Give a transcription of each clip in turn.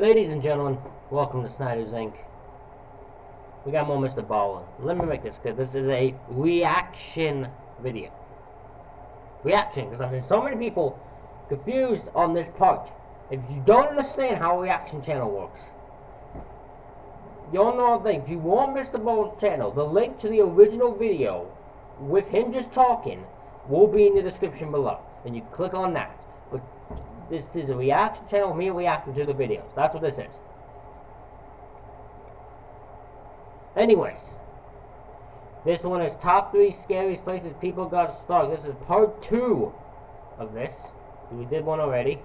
Ladies and gentlemen, welcome to Snyder's Inc. We got more Mr. Ballen. Let me make this clear. This is a reaction video. Reaction, because I've seen so many people confused on this part. If you don't understand how a reaction channel works, you don't know one thing. If you want Mr. Ballen's channel, the link to the original video with him just talking will be in the description below. And you click on that. But this is a reaction channel, me reacting to the videos. That's what this is. Anyways, this one is top 3 scariest places people got stuck. This is part 2 of this. We did one already.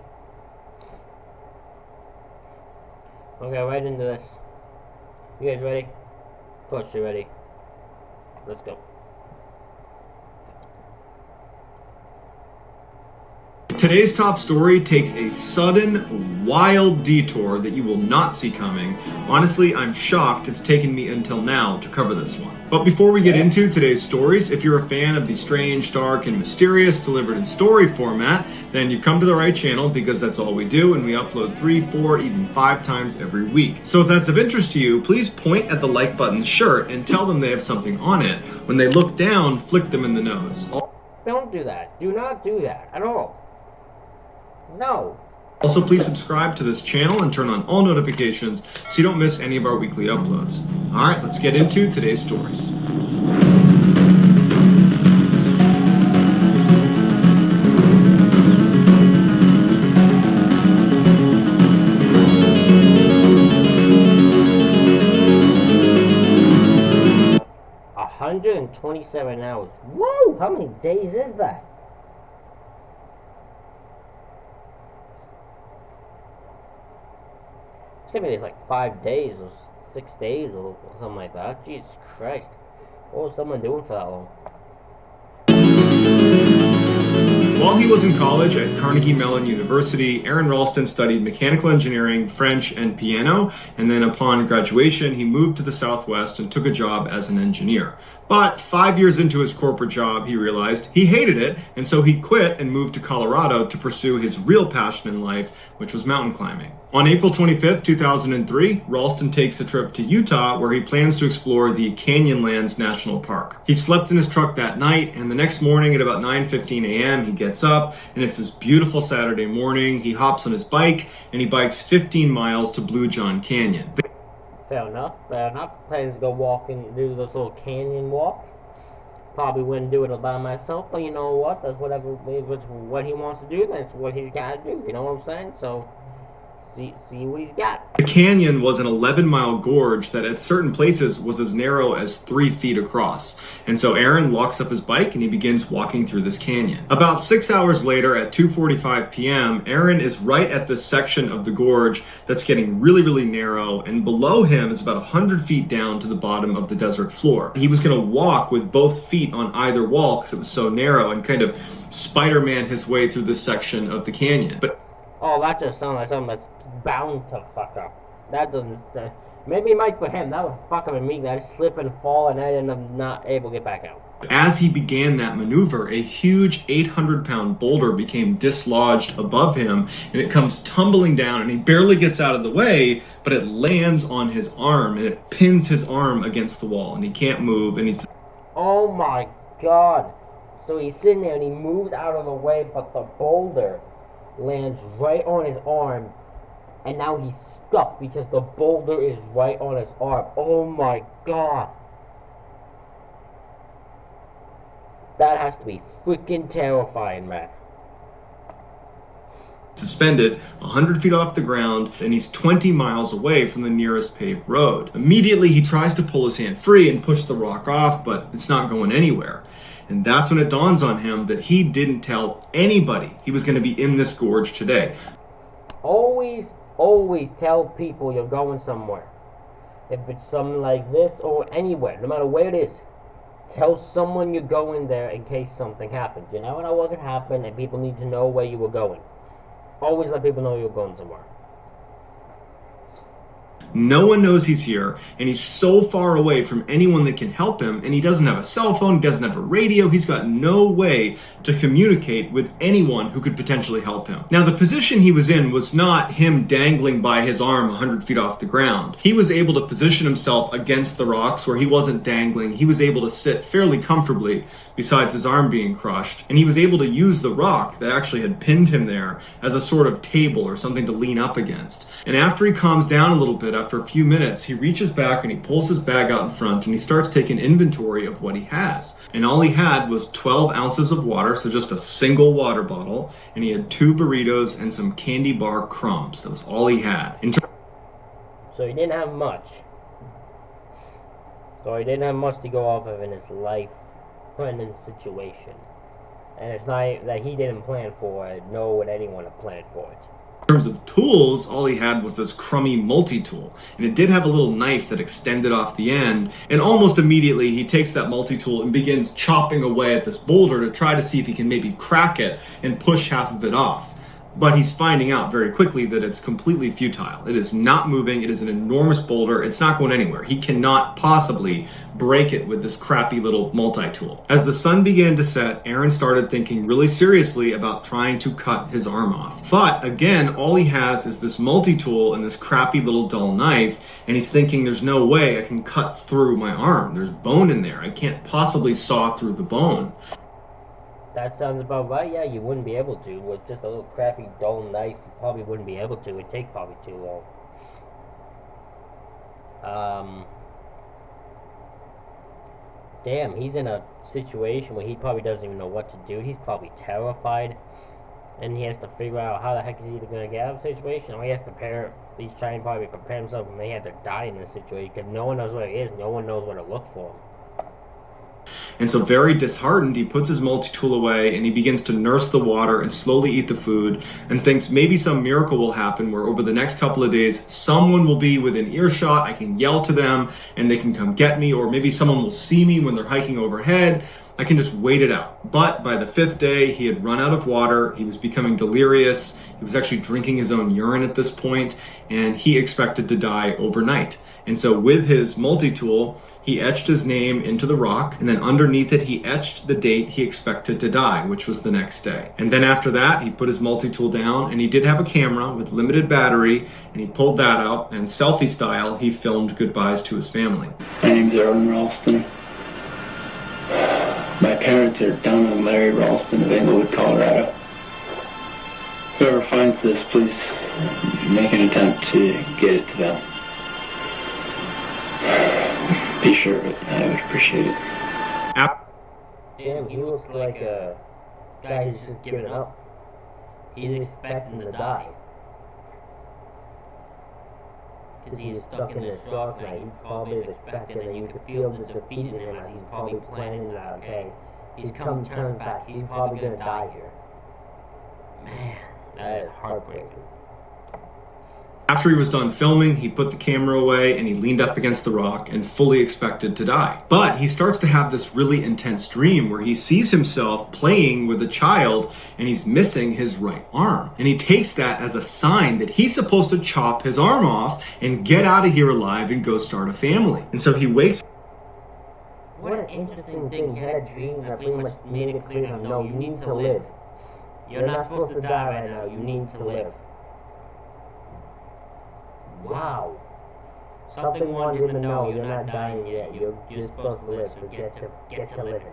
We'll get right into this. You guys ready? Of course you're ready. Let's go. Today's top story takes a sudden, wild detour that you will not see coming. Honestly, I'm shocked it's taken me until now to cover this one. But before we get into today's stories, if you're a fan of the strange, dark, and mysterious delivered in story format, then you've come to the right channel because that's all we do, and we upload 3, 4, even 5 times every week. So if that's of interest to you, please point at the like button's shirt and tell them they have something on it. When they look down, flick them in the nose. Don't do that. Do not do that at all. No. Also, please subscribe to this channel and turn on all notifications so you don't miss any of our weekly uploads. Alright, let's get into today's stories. $127 hours. Whoa! How many days is that? It's gonna be like 5 days or 6 days or something like that. Jesus Christ. What was someone doing for that long? While he was in college at Carnegie Mellon University, Aaron Ralston studied mechanical engineering, French, and piano, and then upon graduation, he moved to the Southwest and took a job as an engineer. But 5 years into his corporate job, he realized he hated it, and so he quit and moved to Colorado to pursue his real passion in life, which was mountain climbing. On April 25th, 2003, Ralston takes a trip to Utah where he plans to explore the Canyonlands National Park. He slept in his truck that night, and the next morning at about 9:15 a.m. he gets up, and it's this beautiful Saturday morning. He hops on his bike, and he bikes 15 miles to Blue John Canyon. Fair enough, fair enough. Plans to go walk and do this little canyon walk. Probably wouldn't do it by myself, but you know what? That's whatever, if it's what he wants to do, that's what he's got to do. You know what I'm saying? So, see what he's got. The canyon was an 11-mile gorge that at certain places was as narrow as 3 feet across. And so Aaron locks up his bike and he begins walking through this canyon. About 6 hours later at 2:45 p.m., Aaron is right at this section of the gorge that's getting really, really narrow, and below him is about 100 feet down to the bottom of the desert floor. He was going to walk with both feet on either wall because it was so narrow and kind of Spider-Man his way through this section of the canyon. But oh, that just sounds like something that's bound to fuck up. That doesn't... maybe it might for him. That would fuck up and me. I'd slip and fall and I'd end up not able to get back out. As he began that maneuver, a huge 800-pound boulder became dislodged above him, and it comes tumbling down, and he barely gets out of the way, but it lands on his arm, and it pins his arm against the wall, and he can't move, and he's... Oh my god. So he's sitting there and he moves out of the way, but the boulder lands right on his arm, and now he's stuck because the boulder is right on his arm. Oh my god. That has to be freaking terrifying, man. Suspended 100 feet off the ground, and he's 20 miles away from the nearest paved road. Immediately he tries to pull his hand free and push the rock off, but it's not going anywhere. And that's when it dawns on him that he didn't tell anybody he was going to be in this gorge today. Always tell people you're going somewhere. If it's something like this or anywhere, no matter where it is, tell someone you're going there in case something happens. You never know what could happen, and people need to know where you were going. Always let people know you're going somewhere. No one knows he's here, and he's so far away from anyone that can help him, and he doesn't have a cell phone, he doesn't have a radio, he's got no way to communicate with anyone who could potentially help him. Now, the position he was in was not him dangling by his arm 100 feet off the ground. He was able to position himself against the rocks where he wasn't dangling. He was able to sit fairly comfortably besides his arm being crushed, and he was able to use the rock that actually had pinned him there as a sort of table or something to lean up against. And after he calms down a little bit, after a few minutes, he reaches back and he pulls his bag out in front and he starts taking inventory of what he has. And all he had was 12 ounces of water, so just a single water bottle, and he had 2 burritos and some candy bar crumbs. That was all he had. So he didn't have much. So he didn't have much to go off of in his life-threatening situation. And it's not that he didn't plan for it, nor would anyone have planned for it. In terms of tools, all he had was this crummy multi-tool, and it did have a little knife that extended off the end, and almost immediately he takes that multi-tool and begins chopping away at this boulder to try to see if he can maybe crack it and push half of it off. But he's finding out very quickly that it's completely futile. It is not moving. It is an enormous boulder. It's not going anywhere. He cannot possibly break it with this crappy little multi-tool. As the sun began to set, Aaron started thinking really seriously about trying to cut his arm off. But again, all he has is this multi-tool and this crappy little dull knife, and he's thinking there's no way I can cut through my arm. There's bone in there. I can't possibly saw through the bone. That sounds about right. Yeah, you wouldn't be able to. With just a little crappy dull knife, you probably wouldn't be able to. It'd take probably too long. Damn, he's in a situation where he probably doesn't even know what to do. He's probably terrified. And he has to figure out how the heck is he going to get out of the situation. Or he has to he's trying to probably prepare himself and may have to die in this situation. Because no one knows where he is. No one knows where to look for him. And so very disheartened, he puts his multi-tool away and he begins to nurse the water and slowly eat the food and thinks maybe some miracle will happen where over the next couple of days, someone will be within earshot, I can yell to them and they can come get me, or maybe someone will see me when they're hiking overhead. I can just wait it out. But by the 5th day, he had run out of water. He was becoming delirious. He was actually drinking his own urine at this point, and he expected to die overnight. And so with his multi-tool, he etched his name into the rock, and then underneath it, he etched the date he expected to die, which was the next day. And then after that, he put his multi-tool down, and he did have a camera with limited battery, and he pulled that out, and selfie style, he filmed goodbyes to his family. My name's Aaron Ralston. My parents are Don and Larry Ralston of Englewood, Colorado. Whoever finds this, please make an attempt to get it to them. Be sure of it. I would appreciate it. Damn, he looks like a guy who's just giving up. He's expecting to die. Because he's stuck in this rock now. He probably is expecting, and you can feel the defeat in him as he's probably planning that, okay, he's come, turns back, he's probably gonna die here. Man, that is heartbreaking. After he was done filming, he put the camera away and he leaned up against the rock and fully expected to die. But he starts to have this really intense dream where he sees himself playing with a child and he's missing his right arm. And he takes that as a sign that he's supposed to chop his arm off and get out of here alive and go start a family. And so he wakes. What an interesting thing. He had a dream that pretty much made it clear to him, no, you need to live. You're not supposed to die right now, you need to live. Wow. Something wanted him to know you're not dying yet. You're supposed to live, so get to living.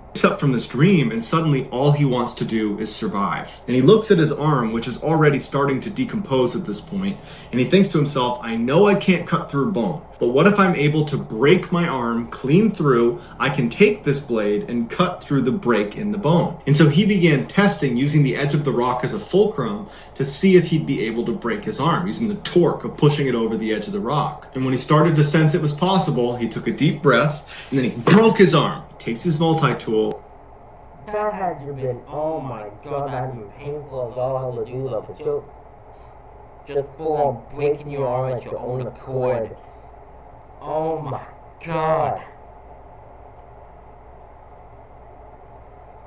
Wakes up from this dream and suddenly all he wants to do is survive. And he looks at his arm, which is already starting to decompose at this point, and he thinks to himself, I know I can't cut through bone, but what if I'm able to break my arm clean through? I can take this blade and cut through the break in the bone. And so he began testing using the edge of the rock as a fulcrum to see if he'd be able to break his arm, using the torque of pushing it over the edge of the rock. And when he started to sense it was possible, he took a deep breath and then he broke his arm. Takes his multi-tool. That had to have been, oh my god, that had to be painful as all hell to do though, but you're just full on breaking your arm at your own accord. Oh my god.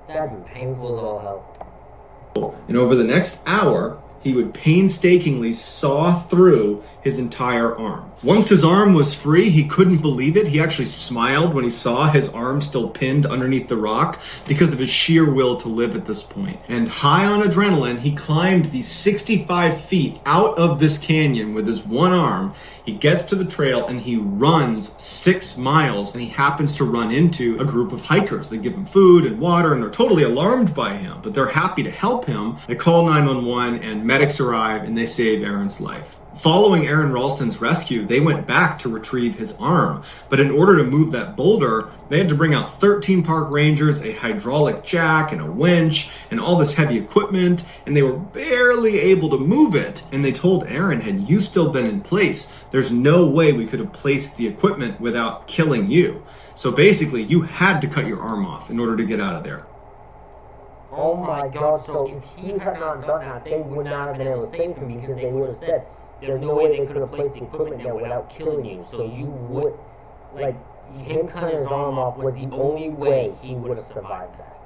That'd be painful as all hell. And over the next hour, he would painstakingly saw through his entire arm. Once his arm was free, he couldn't believe it. He actually smiled when he saw his arm still pinned underneath the rock because of his sheer will to live at this point. And high on adrenaline, he climbed the 65 feet out of this canyon with his one arm. He gets to the trail and he runs 6 miles, and he happens to run into a group of hikers. They give him food and water, and they're totally alarmed by him, but they're happy to help him. They call 911 and medics arrive and they save Aaron's life. Following Aron Ralston's rescue, they went back to retrieve his arm. But in order to move that boulder, they had to bring out 13 park rangers, a hydraulic jack, and a winch, and all this heavy equipment, and they were barely able to move it. And they told Aron, had you still been in place, there's no way we could have placed the equipment without killing you. So basically, you had to cut your arm off in order to get out of there. Oh my god, so if he had not done that, they would not have been able to save him, because they would have said, there's no way they could have placed the equipment there without killing you. So you would, like, him cutting his arm off was the only way he would have survived that.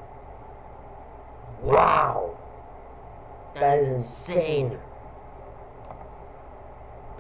Wow! That is insane.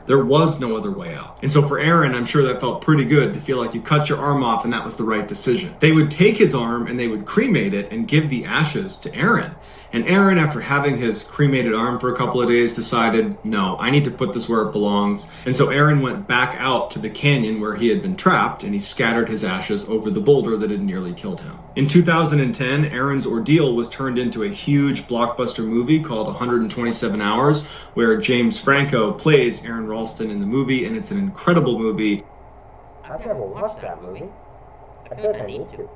There was no other way out. And so for Aron, I'm sure that felt pretty good to feel like you cut your arm off and that was the right decision. They would take his arm and they would cremate it and give the ashes to Aron. And Aron, after having his cremated arm for a couple of days, decided, no, I need to put this where it belongs. And so Aron went back out to the canyon where he had been trapped, and he scattered his ashes over the boulder that had nearly killed him. In 2010, Aron's ordeal was turned into a huge blockbuster movie called 127 Hours, where James Franco plays Aron Ralston in the movie, and it's an incredible movie. I've never watched that movie. I feel like I need to.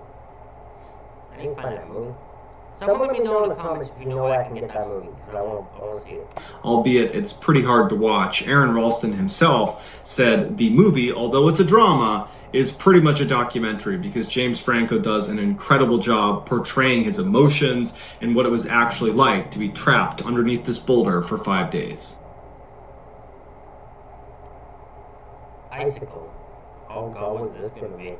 I need to find that movie. Someone let me know in the comments if you know where I can get that movie, because I want to see it. Albeit it's pretty hard to watch. Aron Ralston himself said the movie, although it's a drama, is pretty much a documentary, because James Franco does an incredible job portraying his emotions and what it was actually like to be trapped underneath this boulder for 5 days. Icicle. Oh god, what is this going to be?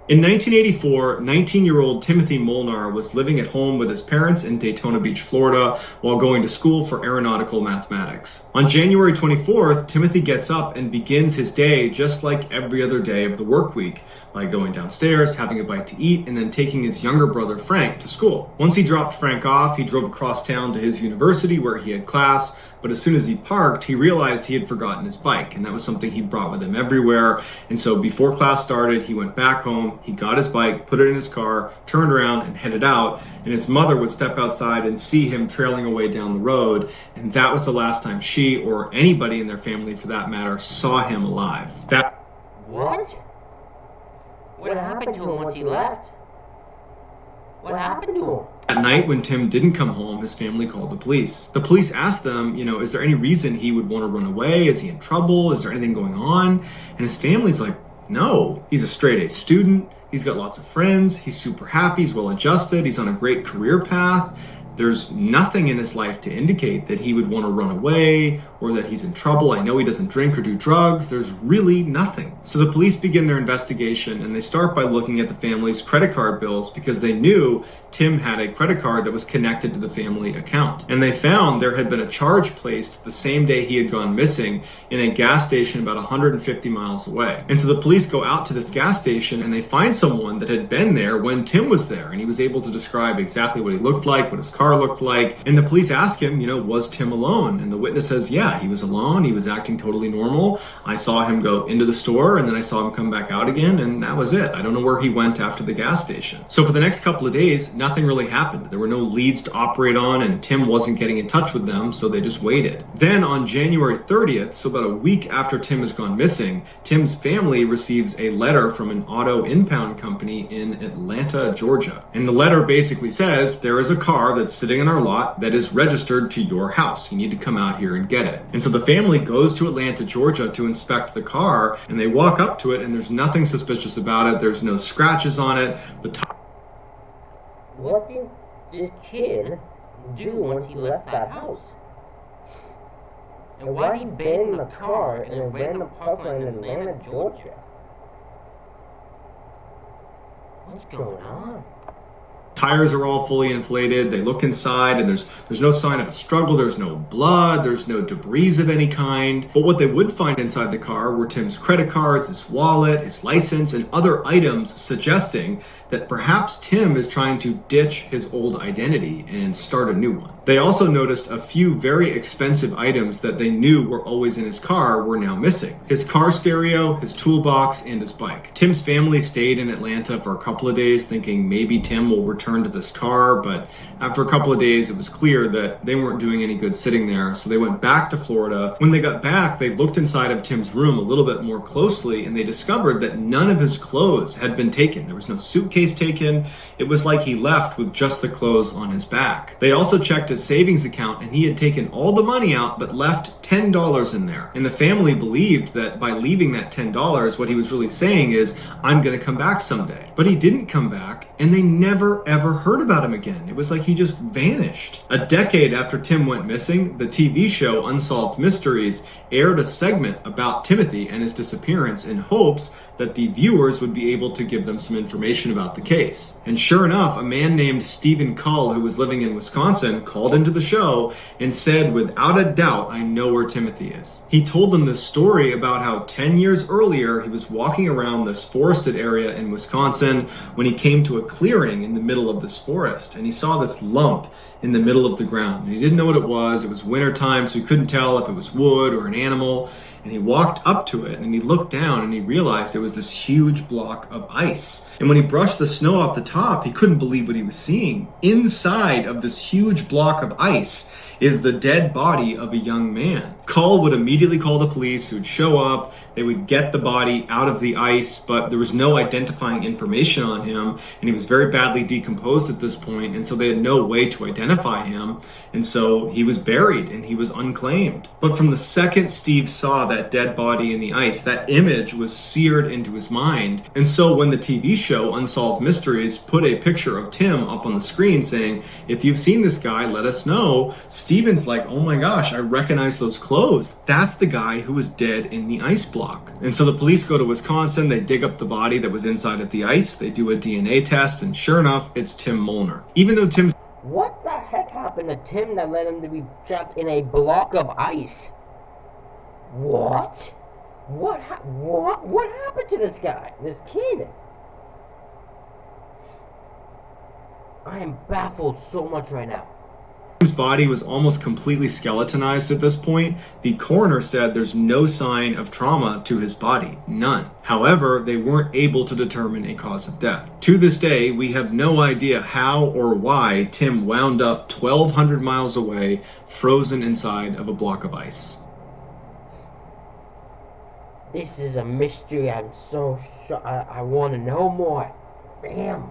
In 1984, 19-year-old Timothy Molnar was living at home with his parents in Daytona Beach, Florida, while going to school for aeronautical mathematics. On January 24th, Timothy gets up and begins his day just like every other day of the work week, by going downstairs, having a bite to eat, and then taking his younger brother Frank to school. Once he dropped Frank off, he drove across town to his university where he had class, but as soon as he parked, he realized he had forgotten his bike, and that was something he brought with him everywhere. And so before class started, he went back home, he got his bike, put it in his car, turned around and headed out, and his mother would step outside and see him trailing away down the road, and that was the last time she, or anybody in their family for that matter, saw him alive. What? What happened to him once he left? What happened to him? At night, when Tim didn't come home, his family called the police. The police asked them, is there any reason he would want to run away? Is he in trouble? Is there anything going on? And his family's like, no, he's a straight-A student. He's got lots of friends. He's super happy. He's well-adjusted. He's on a great career path. There's nothing in his life to indicate that he would want to run away or that he's in trouble. I know he doesn't drink or do drugs. There's really nothing. So the police begin their investigation, and they start by looking at the family's credit card bills, because they knew Tim had a credit card that was connected to the family account. And they found there had been a charge placed the same day he had gone missing in a gas station about 150 miles away. And so the police go out to this gas station and they find someone that had been there when Tim was there, and he was able to describe exactly what he looked like, what his car looked like. And the police ask him, was Tim alone? And the witness says, yeah, he was alone. He was acting totally normal. I saw him go into the store, and then I saw him come back out again, and that was it. I don't know where he went after the gas station. So for the next couple of days, nothing really happened. There were no leads to operate on, and Tim wasn't getting in touch with them, so they just waited. Then on January 30th, so about a week after Tim has gone missing, Tim's family receives a letter from an auto impound company in Atlanta, Georgia. And the letter basically says, there is a car that's sitting in our lot that is registered to your house. You need to come out here and get it. And so the family goes to Atlanta, Georgia to inspect the car, and they walk up to it, and there's nothing suspicious about it. There's no scratches on it. What did this kid do once he left that house? And why did he abandon the car in a random parking lot in Atlanta, Georgia? What's going on? tires are all fully inflated. They look inside and there's no sign of a struggle. There's no blood. There's no debris of any kind. But what they would find inside the car were Tim's credit cards, his wallet, his license, and other items suggesting that perhaps Tim is trying to ditch his old identity and start a new one. They also noticed a few very expensive items that they knew were always in his car were now missing. His car stereo, his toolbox, and his bike. Tim's family stayed in Atlanta for a couple of days thinking maybe Tim will return to this car, but after a couple of days it was clear that they weren't doing any good sitting there, so they went back to Florida. When they got back, they looked inside of Tim's room a little bit more closely and they discovered that none of his clothes had been taken. There was no suitcase taken. It was like he left with just the clothes on his back. They also checked his savings account and he had taken all the money out but left $10 in there. And the family believed that by leaving that $10, what he was really saying is, I'm gonna come back someday. But he didn't come back and they never ever heard about him again. It was like he just vanished. A decade after Tim went missing, the TV show Unsolved Mysteries aired a segment about Timothy and his disappearance in hopes that the viewers would be able to give them some information about the case. And sure enough, a man named Stephen Cull, who was living in Wisconsin, called into the show and said, without a doubt, I know where Timothy is. He told them this story about how 10 years earlier, he was walking around this forested area in Wisconsin when he came to a clearing in the middle of this forest, and he saw this lump in the middle of the ground. And he didn't know what it was. It was winter time, so he couldn't tell if it was wood or an animal. And he walked up to it and he looked down and he realized there was this huge block of ice. And when he brushed the snow off the top, he couldn't believe what he was seeing. Inside of this huge block of ice is the dead body of a young man. Cull would immediately call the police, who would show up. They would get the body out of the ice, but there was no identifying information on him, and he was very badly decomposed at this point, and so they had no way to identify him, and so he was buried and he was unclaimed. But from the second Steve saw that dead body in the ice, that image was seared into his mind. And so when the TV show Unsolved Mysteries put a picture of Tim up on the screen saying, if you've seen this guy, let us know, Steven's like, oh my gosh, I recognize those clothes. That's the guy who was dead in the ice block. And so the police go to Wisconsin, they dig up the body that was inside of the ice, they do a DNA test, and sure enough, it's Tim Molnar. Even though Tim's... What the heck happened to Tim that led him to be trapped in a block of ice? What? What happened to this guy? This kid? I am baffled so much right now. Tim's body was almost completely skeletonized at this point. The coroner said there's no sign of trauma to his body, none. However, they weren't able to determine a cause of death. To this day, we have no idea how or why Tim wound up 1,200 miles away, frozen inside of a block of ice. This is a mystery. I'm so shocked. I want to know more. Damn.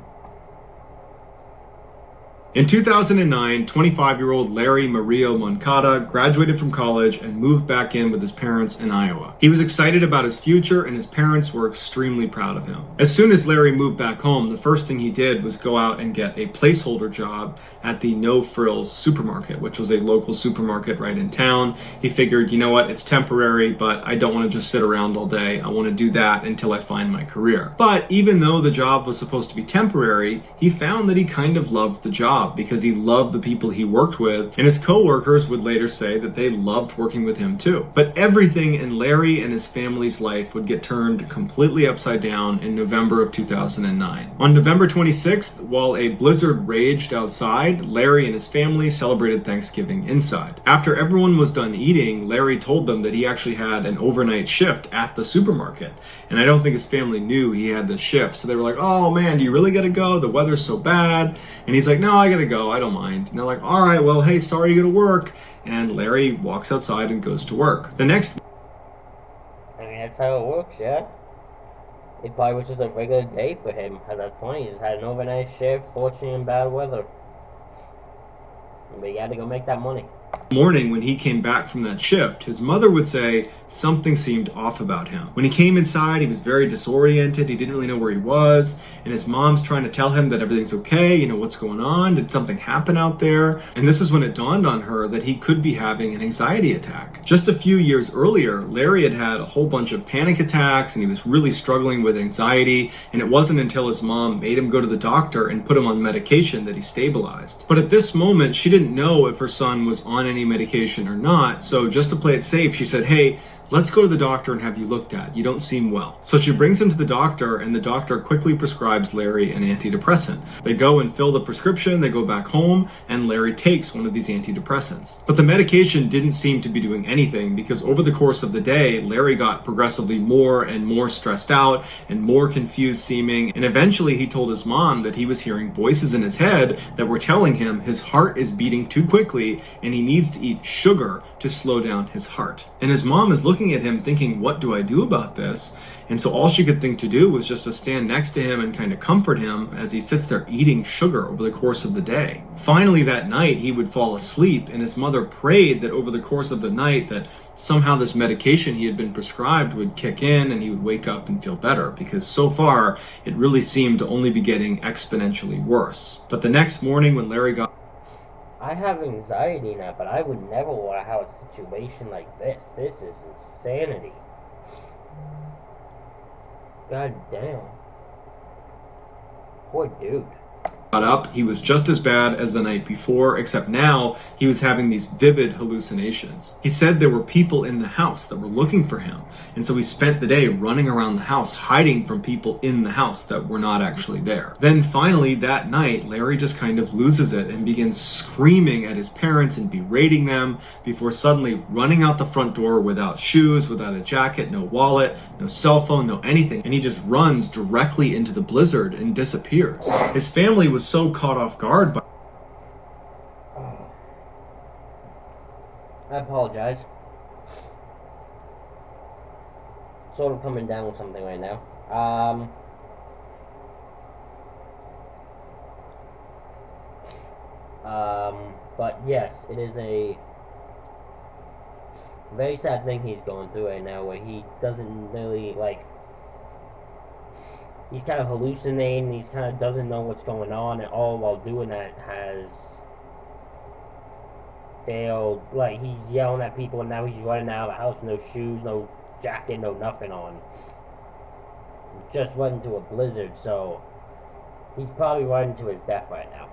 In 2009, 25-year-old Larry Mario Moncada graduated from college and moved back in with his parents in Iowa. He was excited about his future and his parents were extremely proud of him. As soon as Larry moved back home, the first thing he did was go out and get a placeholder job at the No Frills supermarket, which was a local supermarket right in town. He figured, you know what, it's temporary, but I don't want to just sit around all day. I want to do that until I find my career. But even though the job was supposed to be temporary, he found that he kind of loved the job, because he loved the people he worked with, and his co-workers would later say that they loved working with him too. But everything in Larry and his family's life would get turned completely upside down in November of 2009. On November 26th, while a blizzard raged outside, Larry and his family celebrated Thanksgiving inside. After everyone was done eating, Larry told them that he actually had an overnight shift at the supermarket, and I don't think his family knew he had this shift, so they were like, oh man, do you really gotta go? The weather's so bad. And he's like, no, I gotta go, I don't mind. And they're like, all right, well, hey, sorry you gotta work. And Larry walks outside and goes to work. The next... I mean, that's how it works, yeah? It probably was just a regular day for him at that point. He just had an overnight shift, fortunately in bad weather. But he had to go make that money. Morning, when he came back from that shift, his mother would say something seemed off about him. When he came inside, he was very disoriented. He didn't really know where he was, and his mom's trying to tell him that everything's okay. What's going on? Did something happen out there? And this is when it dawned on her that he could be having an anxiety attack. Just a few years earlier, Larry had had a whole bunch of panic attacks, and he was really struggling with anxiety, and it wasn't until his mom made him go to the doctor and put him on medication that he stabilized. But at this moment, she didn't know if her son was on any medication or not, so just to play it safe, she said, "Hey, let's go to the doctor and have you looked at. You don't seem well." So she brings him to the doctor, and the doctor quickly prescribes Larry an antidepressant. They go and fill the prescription, they go back home, and Larry takes one of these antidepressants. But the medication didn't seem to be doing anything, because over the course of the day, Larry got progressively more and more stressed out and more confused seeming, and eventually he told his mom that he was hearing voices in his head that were telling him his heart is beating too quickly and he needs to eat sugar to slow down his heart. And his mom is looking at him thinking, what do I do about this? And so all she could think to do was just to stand next to him and kind of comfort him as he sits there eating sugar over the course of the day. Finally that night he would fall asleep, and his mother prayed that over the course of the night that somehow this medication he had been prescribed would kick in and he would wake up and feel better, because so far it really seemed to only be getting exponentially worse. But the next morning when Larry got I have anxiety now, but I would never want to have a situation like this. This is insanity. God damn. Poor dude. up, he was just as bad as the night before, except now he was having these vivid hallucinations. He said there were people in the house that were looking for him, and so he spent the day running around the house, hiding from people in the house that were not actually there. Then finally that night, Larry just kind of loses it and begins screaming at his parents and berating them before suddenly running out the front door without shoes, without a jacket, no wallet, no cell phone, no anything, and he just runs directly into the blizzard and disappears. His family was so caught off guard by I apologize. Sort of coming down with something right now. But yes, it is a very sad thing he's going through right now, where he doesn't really, like, he's kind of hallucinating, he's kind of doesn't know what's going on, and all while doing that has failed. Like, he's yelling at people, and now he's running out of the house, no shoes, no jacket, no nothing on. Just run into a blizzard, so he's probably running to his death right now.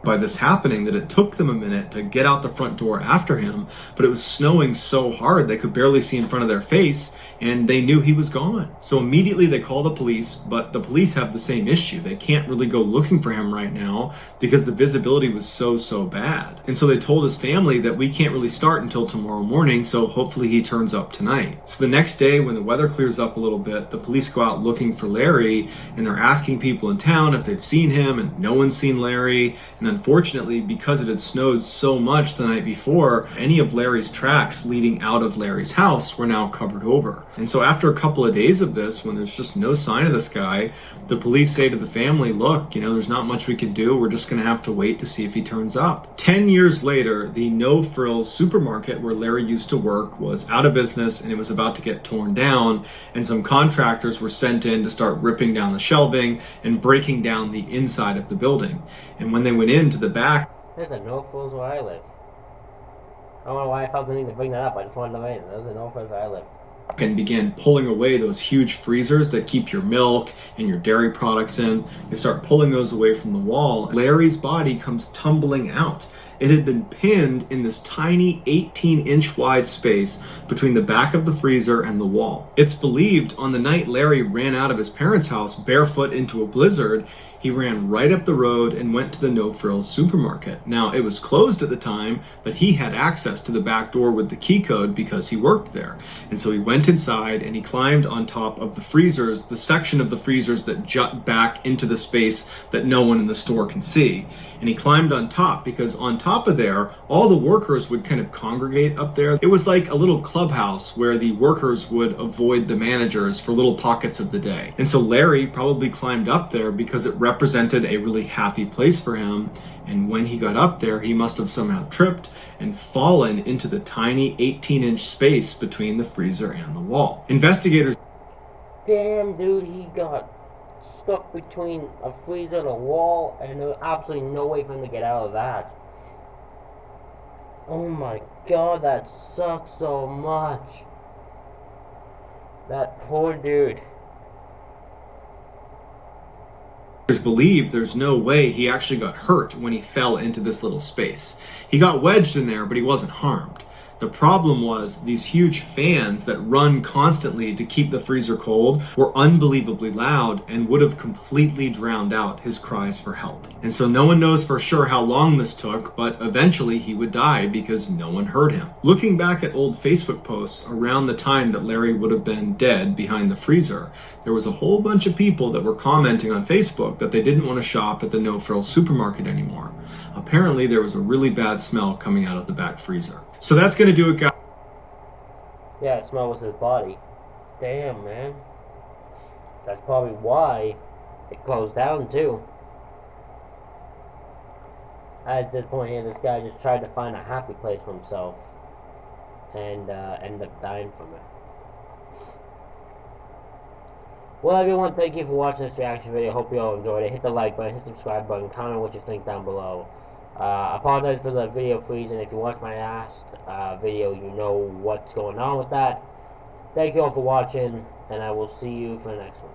By this happening that it took them a minute to get out the front door after him, but it was snowing so hard they could barely see in front of their face, and they knew he was gone. So immediately they call the police, but the police have the same issue. They can't really go looking for him right now because the visibility was so bad. And so they told his family that we can't really start until tomorrow morning, so hopefully he turns up tonight. So the next day, when the weather clears up a little bit, the police go out looking for Larry, and they're asking people in town if they've seen him, and no one's seen Larry. And unfortunately, because it had snowed so much the night before, any of Larry's tracks leading out of Larry's house were now covered over. And so after a couple of days of this, when there's just no sign of this guy, the police say to the family, look, there's not much we can do. We're just going to have to wait to see if he turns up. 10 years later, the No Frills supermarket where Larry used to work was out of business, and it was about to get torn down, and some contractors were sent in to start ripping down the shelving and breaking down the inside of the building. And when they went into the back, There's a No Frills where I live. I don't know why I felt the need to bring that up. I just wanted to raise it. There's a No Frills where I live. And began pulling away those huge freezers that keep your milk and your dairy products in. They start pulling those away from the wall. Larry's body comes tumbling out. It had been pinned in this tiny 18-inch wide space between the back of the freezer and the wall. It's believed on the night Larry ran out of his parents' house barefoot into a blizzard, he ran right up the road and went to the No Frills supermarket. Now, it was closed at the time, but he had access to the back door with the key code because he worked there. And so he went inside and he climbed on top of the freezers, the section of the freezers that jut back into the space that no one in the store can see. And he climbed on top because on top top of there, all the workers would kind of congregate up there. It was like a little clubhouse where the workers would avoid the managers for little pockets of the day. And so Larry probably climbed up there because it represented a really happy place for him. And when he got up there, he must have somehow tripped and fallen into the tiny 18-inch space between the freezer and the wall. Investigators... Damn, dude, he got stuck between a freezer and a wall, and there was absolutely no way for him to get out of that. Oh my god, that sucks so much. That poor dude. Believe there's no way he actually got hurt when he fell into this little space. He got wedged in there, but he wasn't harmed. The problem was these huge fans that run constantly to keep the freezer cold were unbelievably loud and would have completely drowned out his cries for help. And so no one knows for sure how long this took, but eventually he would die because no one heard him. Looking back at old Facebook posts around the time that Larry would have been dead behind the freezer, there was a whole bunch of people that were commenting on Facebook that they didn't want to shop at the No Frills supermarket anymore. Apparently there was a really bad smell coming out of the back freezer. So that's going to do it, guys. Yeah, the smell was his body. Damn, man. That's probably why it closed down, too. At this point here, this guy just tried to find a happy place for himself. And ended up dying from it. Well, everyone, thank you for watching this reaction video. Hope you all enjoyed it. Hit the like button, hit the subscribe button, comment what you think down below. Apologize for the video freezing. If you watched my last video, you know what's going on with that. Thank you all for watching, and I will see you for the next one.